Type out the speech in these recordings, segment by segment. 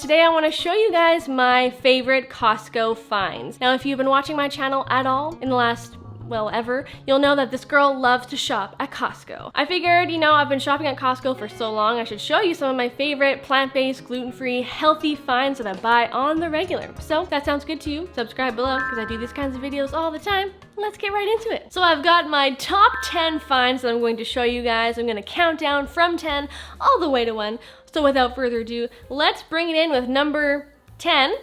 today I want to show you guys my favorite Costco finds. Now, if you've been watching my channel at all in the last ever, you'll know that this girl loves to shop at Costco. I figured, I've been shopping at Costco for so long, I should show you some of my favorite plant-based, gluten-free, healthy finds that I buy on the regular. So if that sounds good to you, subscribe below because I do these kinds of videos all the time. Let's get right into it. So I've got my top 10 finds that I'm going to show you guys. I'm going to count down from 10 all the way to 1. So without further ado, let's bring it in with number 10.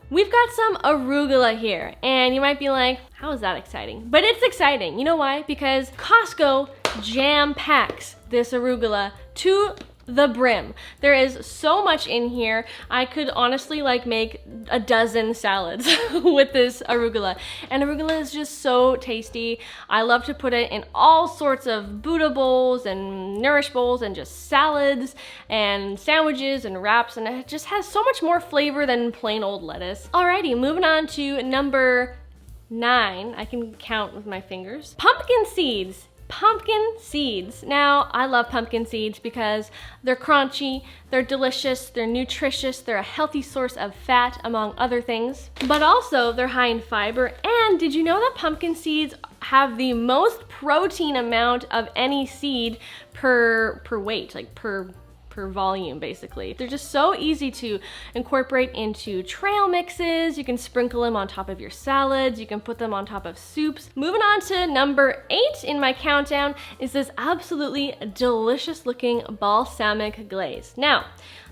We've got some arugula here, and you might be like, how is that exciting? But it's exciting. You know why? Because Costco jam packs this arugula to the brim. There is so much in here. I could honestly make a dozen salads with this arugula. And arugula is just so tasty. I love to put it in all sorts of Buddha bowls and nourish bowls and just salads and sandwiches and wraps, and it just has so much more flavor than plain old lettuce. Alrighty, moving on to number 9. I can count with my fingers. Pumpkin seeds. Pumpkin seeds. Now, I love pumpkin seeds because they're crunchy, they're delicious, they're nutritious, they're a healthy source of fat, among other things. But also, they're high in fiber. And did you know that pumpkin seeds have the most protein amount of any seed per weight, per volume, basically. They're just so easy to incorporate into trail mixes. You can sprinkle them on top of your salads. You can put them on top of soups. Moving on to number 8 in my countdown is this absolutely delicious looking balsamic glaze. Now,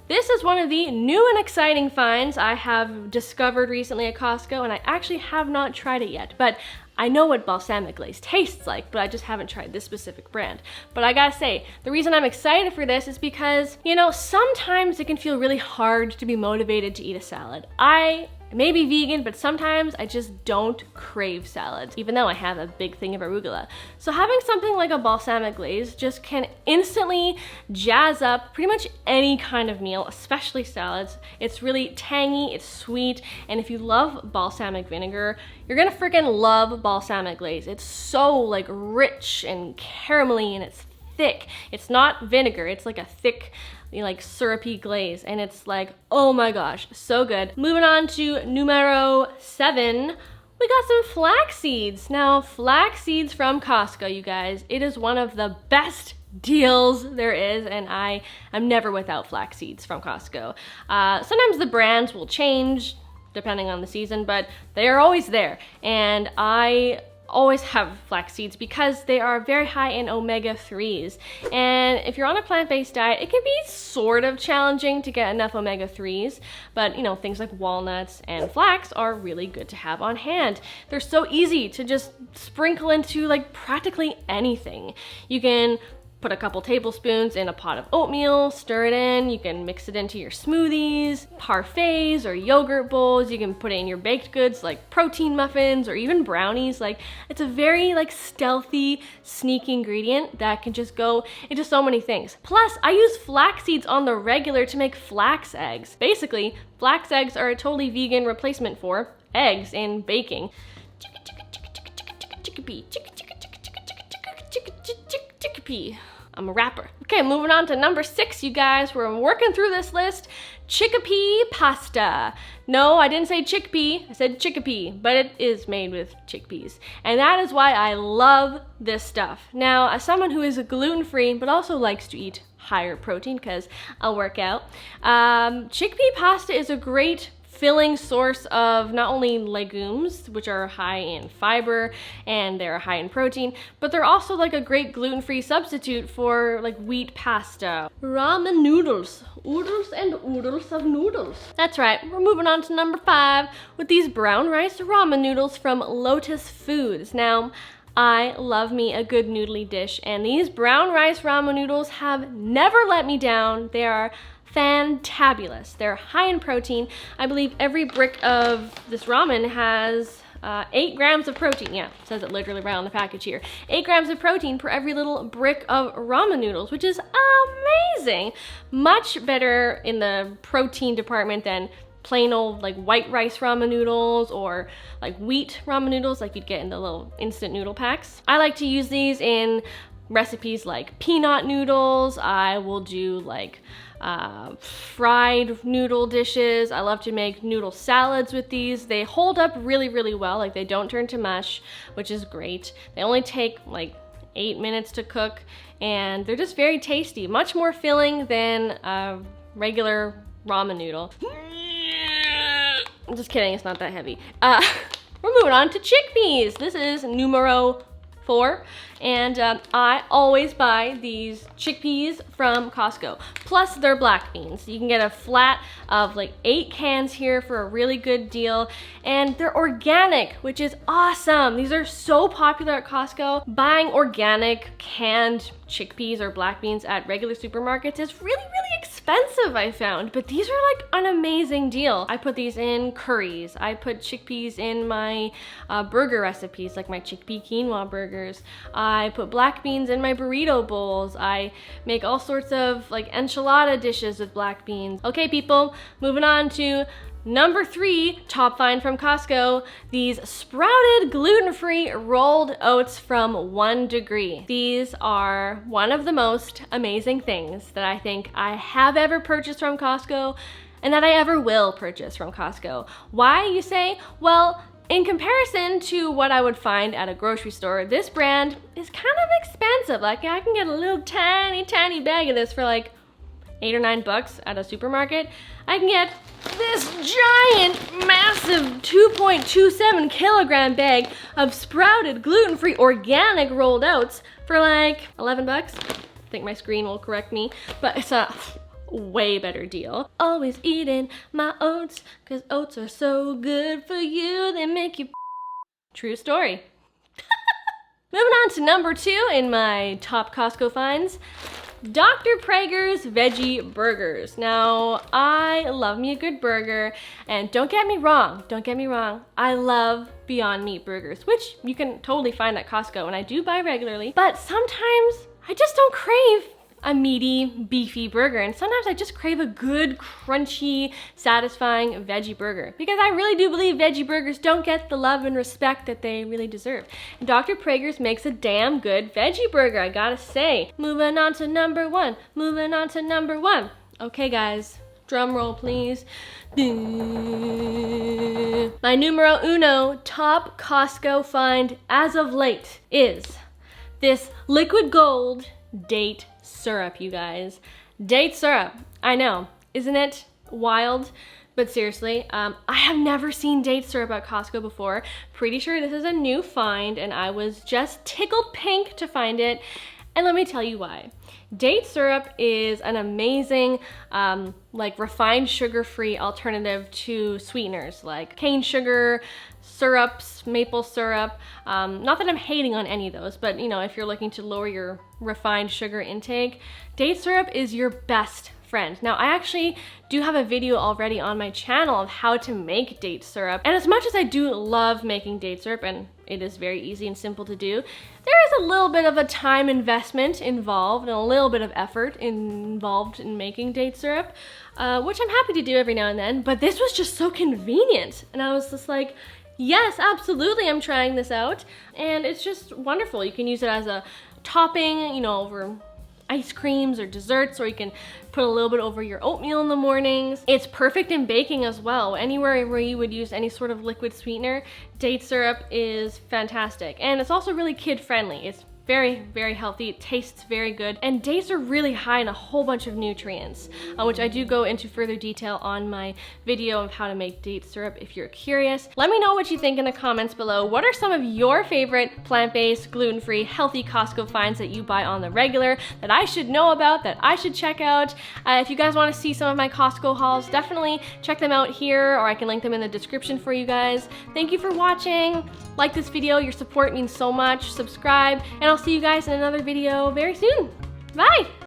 this is one of the new and exciting finds I have discovered recently at Costco, and I actually have not tried it yet, but I know what balsamic glaze tastes like, but I just haven't tried this specific brand. But I gotta say, the reason I'm excited for this is because, sometimes it can feel really hard to be motivated to eat a salad. I may be vegan, but sometimes I just don't crave salads, even though I have a big thing of arugula. So having something like a balsamic glaze just can instantly jazz up pretty much any kind of meal, especially salads. It's really tangy, it's sweet, and if you love balsamic vinegar, you're gonna freaking love balsamic glaze. It's so rich and caramelly, and it's thick. It's not vinegar, it's like a thick, syrupy glaze, and it's oh my gosh, so good. Moving on to numero 7, we got some flax seeds. Now, flax seeds from Costco, you guys, it is one of the best deals there is, and I am never without flax seeds from Costco. Sometimes the brands will change depending on the season, but they are always there, and I always have flax seeds because they are very high in omega-3s. And if you're on a plant-based diet, it can be sort of challenging to get enough omega-3s, but things like walnuts and flax are really good to have on hand. They're so easy to just sprinkle into practically anything. You can put a couple tablespoons in a pot of oatmeal, stir it in, you can mix it into your smoothies, parfaits, or yogurt bowls. You can put it in your baked goods like protein muffins or even brownies. It's a very stealthy, sneaky ingredient that can just go into so many things. Plus, I use flax seeds on the regular to make flax eggs. Basically, flax eggs are a totally vegan replacement for eggs in baking. Chickpea. I'm a rapper. Okay, moving on to number 6, you guys. We're working through this list. Chickpea Pasta. No, I didn't say chickpea, I said chickpea, but it is made with chickpeas. And that is why I love this stuff. Now, as someone who is gluten-free, but also likes to eat higher protein because I'll work out, chickpea pasta is a great filling source of not only legumes, which are high in fiber and they're high in protein, but they're also a great gluten-free substitute for wheat pasta. Ramen noodles. Oodles and oodles of noodles. That's right, we're moving on to number 5 with these brown rice ramen noodles from Lotus Foods. Now, I love me a good noodly dish, and these brown rice ramen noodles have never let me down. They are fantabulous. They're high in protein. I believe every brick of this ramen has 8 grams of protein. Yeah, it says it literally right on the package here. 8 grams of protein per every little brick of ramen noodles, which is amazing. Much better in the protein department than plain old white rice ramen noodles or wheat ramen noodles you'd get in the little instant noodle packs. I like to use these in recipes like peanut noodles. I will do like fried noodle dishes. I love to make noodle salads with these. They hold up really, really well. Like they don't turn to mush, which is great. They only take like 8 minutes to cook, and they're just very tasty. Much more filling than a regular ramen noodle. I'm just kidding, it's not that heavy. We're moving on to chickpeas. This is numero 4, and I always buy these chickpeas from Costco. Plus they're black beans. You can get a flat of like 8 cans here for a really good deal, and they're organic, which is awesome. These are so popular at Costco. Buying organic canned chickpeas or black beans at regular supermarkets is really, really expensive, I found, but these are like an amazing deal. I put these in curries. I put chickpeas in my burger recipes, like my chickpea quinoa burgers. I put black beans in my burrito bowls. I make all sorts of like enchilada dishes with black beans. Okay, people, moving on to number 3 top find from Costco, these sprouted gluten-free rolled oats from 1 Degree. These are one of the most amazing things that I think I have ever purchased from Costco and that I ever will purchase from Costco. Why, you say? Well, in comparison to what I would find at a grocery store, this brand is kind of expensive. Like I can get a little tiny bag of this for like $8 or $9 at a supermarket. I can get this giant, massive 2.27 kilogram bag of sprouted, gluten-free, organic rolled oats for like $11. I think my screen will correct me, but it's a way better deal. Always eating my oats, cause oats are so good for you. They make you true story. Moving on to number 2 in my top Costco finds. Dr. Pragers Veggie Burgers. Now, I love me a good burger, and don't get me wrong, I love Beyond Meat burgers, which you can totally find at Costco, and I do buy regularly, but sometimes I just don't crave a meaty, beefy burger, and sometimes I just crave a good, crunchy, satisfying veggie burger, because I really do believe veggie burgers don't get the love and respect that they really deserve. And Dr. Pragers makes a damn good veggie burger, I gotta say. Moving on to number 1. Okay guys, drum roll please. My numero uno top Costco find as of late is this liquid gold date syrup, you guys. Date syrup. I know, isn't it wild? But seriously, I have never seen date syrup at Costco before. Pretty sure this is a new find, and I was just tickled pink to find it. And let me tell you why. Date syrup is an amazing, like refined sugar-free alternative to sweeteners like cane sugar, syrups, maple syrup. Not that I'm hating on any of those, but you know, if you're looking to lower your refined sugar intake, date syrup is your best friend. Now, I actually do have a video already on my channel of how to make date syrup. And as much as I do love making date syrup, and it is very easy and simple to do, there is a little bit of a time investment involved and a little bit of effort involved in making date syrup, which I'm happy to do every now and then, but this was just so convenient. And I was just like, yes, absolutely, I'm trying this out. And it's just wonderful. You can use it as a topping, you know, over ice creams or desserts, or you can put a little bit over your oatmeal in the mornings. It's perfect in baking as well. Anywhere where you would use any sort of liquid sweetener, date syrup is fantastic. And it's also really kid friendly. It's very, very healthy. It tastes very good. And dates are really high in a whole bunch of nutrients, which I do go into further detail on my video of how to make date syrup if you're curious. Let me know what you think in the comments below. What are some of your favorite plant-based, gluten-free, healthy Costco finds that you buy on the regular that I should know about, that I should check out? If you guys want to see some of my Costco hauls, definitely check them out here, or I can link them in the description for you guys. Thank you for watching. Like this video, your support means so much. Subscribe, and I'll see you guys in another video very soon. Bye!